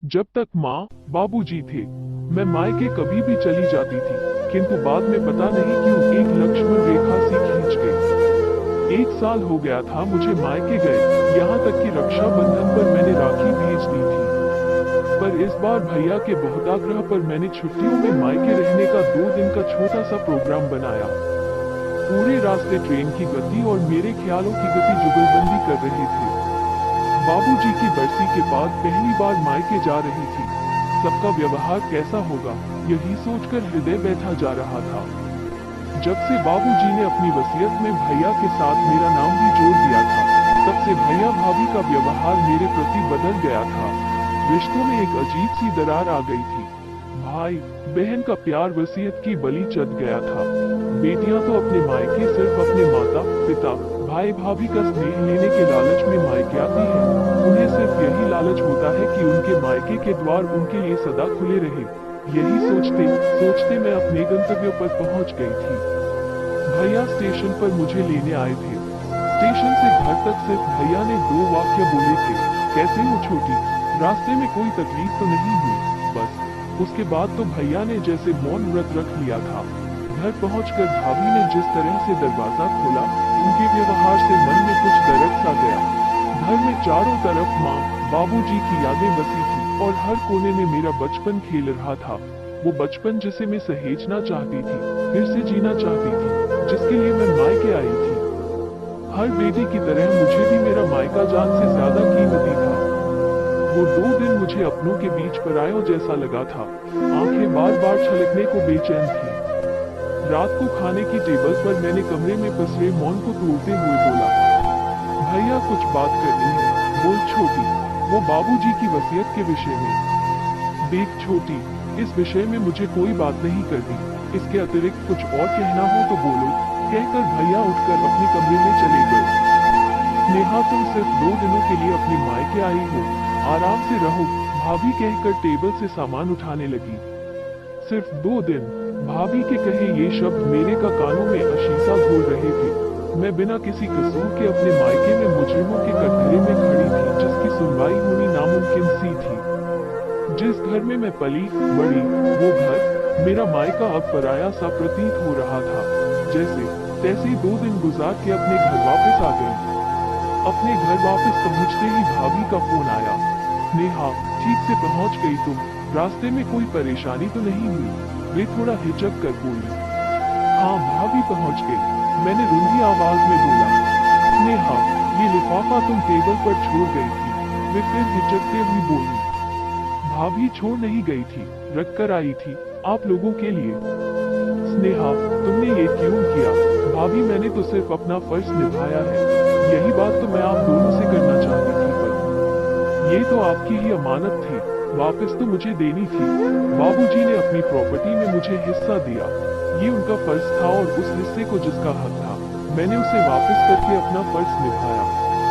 जब तक माँ बाबूजी थे, मैं मायके कभी भी चली जाती थी, किंतु बाद में पता नहीं क्यों एक लक्ष्मण रेखा सी खींच गई। 1 साल हो गया था मुझे मायके गए, यहाँ तक कि रक्षाबंधन पर मैंने राखी भेज दी थी। पर इस बार भैया के बहुत आग्रह पर मैंने छुट्टियों में मायके रहने का 2 दिन का छोटा सा प्रोग्राम बनाया। पूरे रास्ते ट्रेन की गति और मेरे ख्यालों की गति जुगलबंदी कर रहे थे। बाबूजी की बरसी के बाद पहली बार मायके जा रही थी। सबका व्यवहार कैसा होगा, यही सोचकर हृदय बैठा जा रहा था। जब से बाबूजी ने अपनी वसीयत में भैया के साथ मेरा नाम भी जोड़ दिया था, तब से भैया भाभी का व्यवहार मेरे प्रति बदल गया था। रिश्तों में एक अजीब सी दरार आ गई थी। भाई बहन का प्यार वसीयत की बलि चढ़ गया था। बेटियां तो अपने मायके सिर्फ अपने माता पिता भाई भाभी का स्नेह लेने के लालच में मायके आती है। उन्हें सिर्फ यही लालच होता है कि उनके मायके के द्वार उनके लिए सदा खुले रहे। यही सोचते सोचते मैं अपने गंतव्य पर पहुंच गई थी। भैया स्टेशन पर मुझे लेने आए थे। स्टेशन से घर तक सिर्फ भैया ने 2 वाक्य बोले थे, कैसे हो छोटी, रास्ते में कोई तकलीफ तो नहीं हुई, बस। उसके बाद तो भैया ने जैसे मौन व्रत रख लिया था। घर पहुंचकर भाभी ने जिस तरह से दरवाजा खोला, उनके व्यवहार से मन में कुछ दरक सा गया। घर में चारों तरफ माँ बाबूजी की यादें बसी थी और हर कोने में मेरा बचपन खेल रहा था। वो बचपन जिसे मैं सहेजना चाहती थी, फिर से जीना चाहती थी, जिसके लिए मैं मायके आई थी। हर बेटी की तरह मुझे भी मेरा मायका जान से ज्यादा कीमती था। वो 2 दिन मुझे अपनों के बीच परायों जैसा लगा था। आंखें बार बार छलकने को बेचैन थी। रात को खाने की टेबल पर मैंने कमरे में पसरे मौन को तोड़ते हुए बोला, भैया कुछ बात करनी है। बोल छोटी। वो बाबूजी की वसीयत के विषय में। देख छोटी, इस विषय में मुझे कोई बात नहीं करनी। इसके अतिरिक्त कुछ और कहना हो तो बोलो, कहकर भैया उठकर अपने कमरे में चले गए। स्नेहा तुम सिर्फ 2 दिनों के लिए अपने मायके आई हो, आराम से रहो, भाभी कहकर टेबल से सामान उठाने लगी। सिर्फ 2 दिन, भाभी के कहे ये शब्द मेरे कानों में अशीसा घोल रहे थे। मैं बिना किसी कसूर के अपने मायके में मुजरिमों के कटघरे में खड़ी थी, जिसकी सुनवाई होनी नामुमकिन सी थी। जिस घर में मैं पली बड़ी, वो घर मेरा मायका अब पराया सा प्रतीत हो रहा था। जैसे तैसे 2 दिन गुजार के अपने घर वापस आ गई। अपने घर वापस पहुंचते ही भाभी का फोन आया, स्नेहा ठीक से पहुंच गई तुम, रास्ते में कोई परेशानी तो नहीं हुई? वे थोड़ा हिचक कर बोली, हाँ भाभी पहुंच गई। मैंने रुंधी आवाज में बोला, स्नेहा ये लिफाफा तुम टेबल पर छोड़ गई थी। वे फिर हिचकते हुई बोली, भाभी छोड़ नहीं गई थी, रख कर आई थी, आप लोगों के लिए। स्नेहा तुमने ये क्यों किया? भाभी मैंने तो सिर्फ अपना फर्ज निभाया है। यही बात तो मैं आप दोनों से करना चाहती थी, पर ये तो आपकी ही अमानत थी, वापस तो मुझे देनी थी। बाबूजी ने अपनी प्रॉपर्टी में मुझे हिस्सा दिया, ये उनका फर्ज था और उस हिस्से को जिसका हक था, मैंने उसे वापस करके अपना फर्ज निभाया।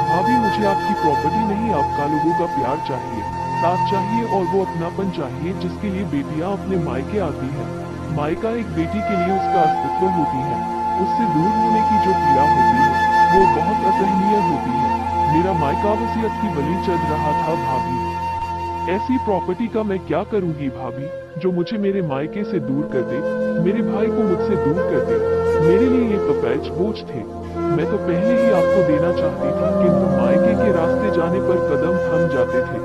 भाभी मुझे आपकी प्रॉपर्टी नहीं, आपका लोगों का प्यार चाहिए, साथ चाहिए और वो अपनापन चाहिए जिसके लिए बेटियां अपने मायके आती हैं। मायका एक बेटी के लिए उसका अस्तित्व होती है। उससे दूर होने की जो पीड़ा होती है, वो बहुत असहनीय होती है। मेरा मायका वसीयत की बलि चढ़ रहा था भाभी। ऐसी प्रॉपर्टी का मैं क्या करूंगी भाभी, जो मुझे मेरे मायके से दूर कर दे, मेरे भाई को मुझसे दूर कर दे। मेरे लिए ये पपैच बोझ थे। मैं तो पहले ही आपको देना चाहती थी, किंतु मायके के रास्ते जाने पर कदम थम जाते थे।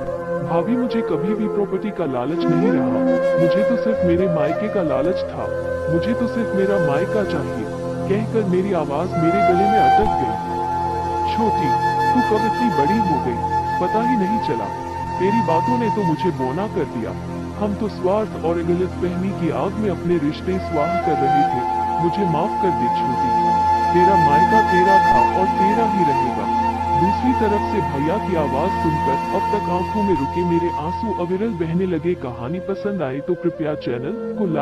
भाभी मुझे कभी भी प्रॉपर्टी का लालच नहीं रहा, मुझे तो सिर्फ मेरे मायके का लालच था। मुझे तो सिर्फ मेरा मायका चाहिए, कहकर मेरी आवाज मेरे गले में अटक गई। छोटी, तू कब इतनी बड़ी हो गई, पता ही नहीं चला। तेरी बातों ने तो मुझे बौना कर दिया। हम तो स्वार्थ और गलतफहमी की आग में अपने रिश्ते स्वाह कर रहे थे। मुझे माफ कर दे छोटी। तेरा मायका तेरा था और तेरा ही रहेगा। दूसरी तरफ से भैया की आवाज सुनकर अब तक आंखों में रुके मेरे आंसू अविरल बहने लगे। कहानी पसंद आए तो कृपया चैनल को लाइक